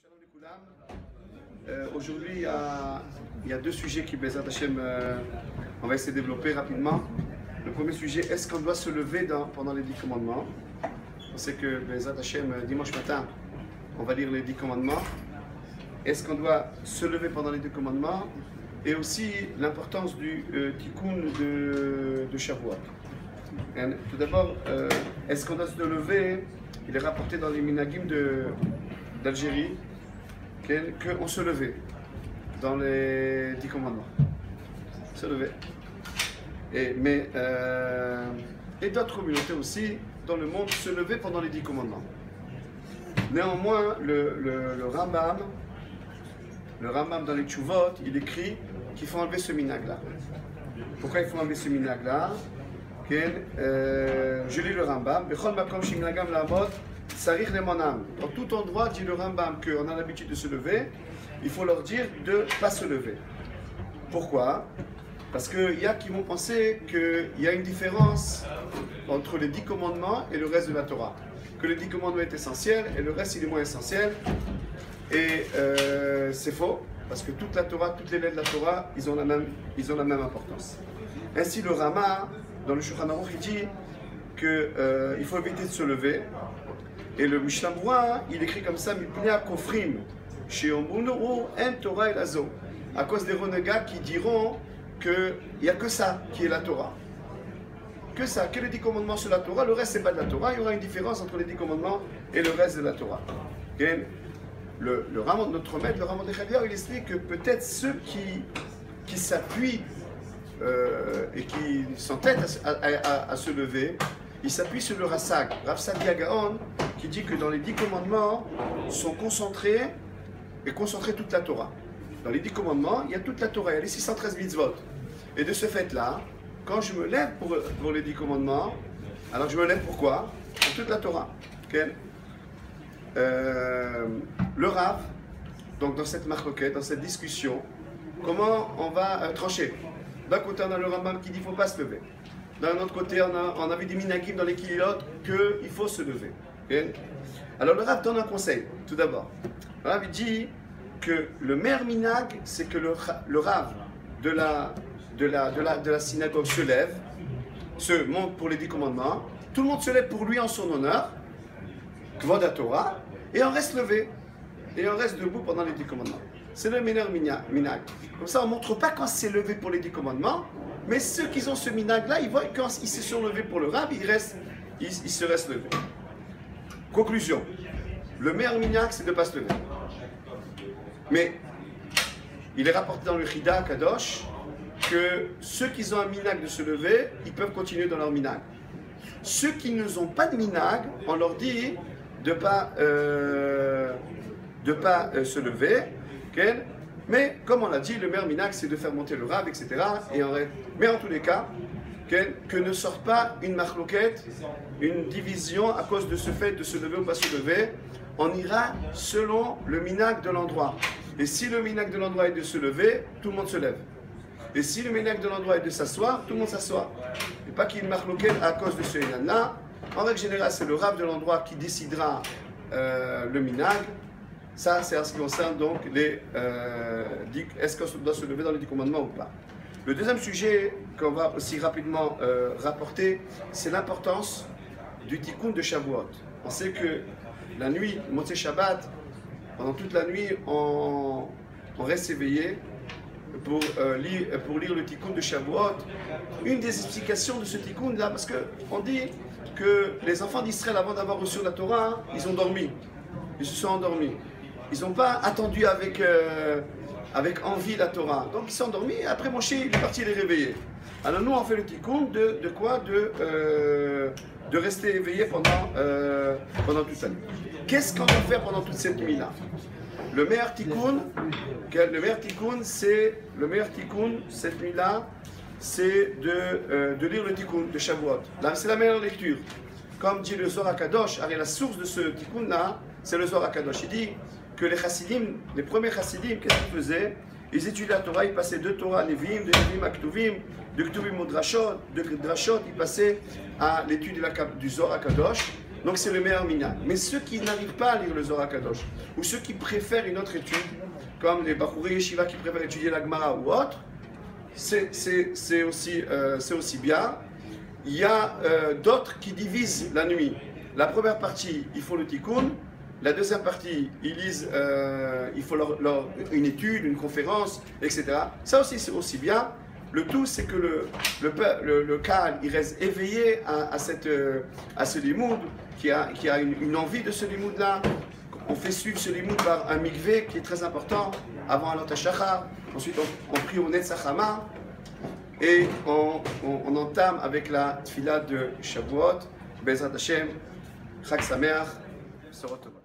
Shalom les Koulam. Aujourd'hui, il y a deux sujets qui, Bezat Hashem, on va essayer de développer rapidement. Le premier sujet, est-ce qu'on doit se lever pendant les 10 commandements? On sait que, Bezat Hashem, dimanche matin, on va lire les 10 commandements. Est-ce qu'on doit se lever pendant les 10 commandements? Et aussi l'importance du tikkun de Shavuot. Tout d'abord, est-ce qu'on doit se lever? Il est rapporté dans les minagim d'Algérie qu'on se levait dans les 10 commandements. Se lever. Et d'autres communautés aussi dans le monde se levaient pendant les 10 commandements. Néanmoins, le Rambam dans les Tchouvot, il écrit qu'il faut enlever ce minag-là. Pourquoi il faut enlever ce minag-là? Je lis le Rambam. Dans tout endroit, dit le Rambam qu'on a l'habitude de se lever, il faut leur dire de ne pas se lever. Pourquoi? Parce qu'il y a qui vont penser qu'il y a une différence entre les 10 commandements et le reste de la Torah. Que les 10 commandements est essentiel et le reste il est moins essentiel. Et c'est faux, parce que toute la Torah, toutes les lettres de la Torah, ils ont la même importance. Ainsi le Rama, dans le Shulchan Aruch, il dit qu'il faut éviter de se lever. Et le Mishnah Berurah, il écrit comme ça, à cause des renégats qui diront qu'il n'y a que ça qui est la Torah. Que ça, que les 10 commandements sur la Torah, le reste c'est pas de la Torah, il y aura une différence entre les 10 commandements et le reste de la Torah. Et le Rama, notre maître, le Rama de Chaliar, il explique que peut-être ceux qui s'appuient et qui s'entêtent à se lever, ils s'appuient sur le Rassag, Rav Sadia Gaon, qui dit que dans les 10 commandements sont concentrés toute la Torah. Dans les 10 commandements, il y a toute la Torah, il y a les 613 mitzvot. Et de ce fait-là, quand je me lève pour les 10 commandements, alors je me lève pour quoi? Pour toute la Torah. Okay? Le Rav, donc dans cette marloquette, dans cette discussion, comment on va trancher? D'un côté, on a le Rambam qui dit qu'il ne faut pas se lever. D'un autre côté, on a vu des minagim dans les Kililot qu'il faut se lever. Okay? Alors le Rav donne un conseil, tout d'abord. Le Rav dit que le meilleur minag, c'est que le Rav de la synagogue se lève, se monte pour les 10 commandements, tout le monde se lève pour lui en son honneur, Kvod HaTorah, et on reste levé, et on reste debout pendant les 10 commandements. C'est le meilleur minag. Comme ça, on ne montre pas quand c'est levé pour les 10 commandements, mais ceux qui ont ce minag-là, ils voient quand ils se sont levés pour le Rav, ils se restent levés. Conclusion. Le meilleur minag, c'est de ne pas se lever. Mais il est rapporté dans le Chida Kadosh que ceux qui ont un minag de se lever, ils peuvent continuer dans leur minag. Ceux qui n'ont pas de minag, on leur dit de ne pas se lever. Okay? Mais comme on l'a dit, le meilleur minag, c'est de faire monter le Rav, etc. Mais en tous les cas, okay, que ne sorte pas une marloquette, une division à cause de ce fait de se lever ou pas se lever. On ira selon le minag de l'endroit. Et si le minag de l'endroit est de se lever, tout le monde se lève. Et si le minag de l'endroit est de s'asseoir, tout le monde s'assoit. Et pas qu'il y ait une marloquette à cause de ce minag-là. En règle générale, c'est le Rav de l'endroit qui décidera le minag. Ça, c'est en ce qui concerne donc est-ce qu'on doit se lever dans les 10 commandements ou pas. Le deuxième sujet qu'on va aussi rapidement rapporter, c'est l'importance du tikkun de Shavuot. On sait que la nuit, Motzei Shabbat, pendant toute la nuit, on reste éveillé pour lire le tikkun de Shavuot. Une des explications de ce tikkun là, parce qu'on dit que les enfants d'Israël, avant d'avoir reçu la Torah, ils ont dormi. Ils se sont endormis. Ils n'ont pas attendu avec envie la Torah. Donc ils sont endormis et après Moshe il est parti les réveiller. Alors nous on fait le tikkun de quoi? De rester éveillé pendant toute la nuit. Qu'est-ce qu'on va faire pendant toute cette nuit-là? Le meilleur tikkun cette nuit-là, c'est de lire le tikkun de Shavuot. C'est la meilleure lecture. Comme dit le Zohar HaKadosh, la source de ce tikkun-là, c'est le Zohar HaKadosh. Il dit que les premiers chassidim, qu'est-ce qu'ils faisaient? Ils étudiaient la Torah, ils passaient de Torah à Nevi'im, de Nevi'im à Ktuvim, de Ktuvim au Drashot, de Drashot, ils passaient à l'étude du Zohar HaKadosh. Donc c'est le meilleur minyan. Mais ceux qui n'arrivent pas à lire le Zohar Kadosh, ou ceux qui préfèrent une autre étude, comme les Bachouri Yeshiva qui préfèrent étudier la Gemara ou autre, c'est aussi bien. Il y a d'autres qui divisent la nuit. La première partie, il faut le tikkun. La deuxième partie, ils lisent, il faut une étude, une conférence, etc. Ça aussi, c'est aussi bien. Le tout, c'est que le Kahal, il reste éveillé à ce limoud, qui a une envie de ce limoud-là. On fait suivre ce limoud par un mikvé qui est très important, avant Alot HaShachar. Ensuite, on prie au Netzach Hama. Et on entame avec la tfila de Shavuot, Bezrat Hashem, Chag Sameach, Sorot Tova.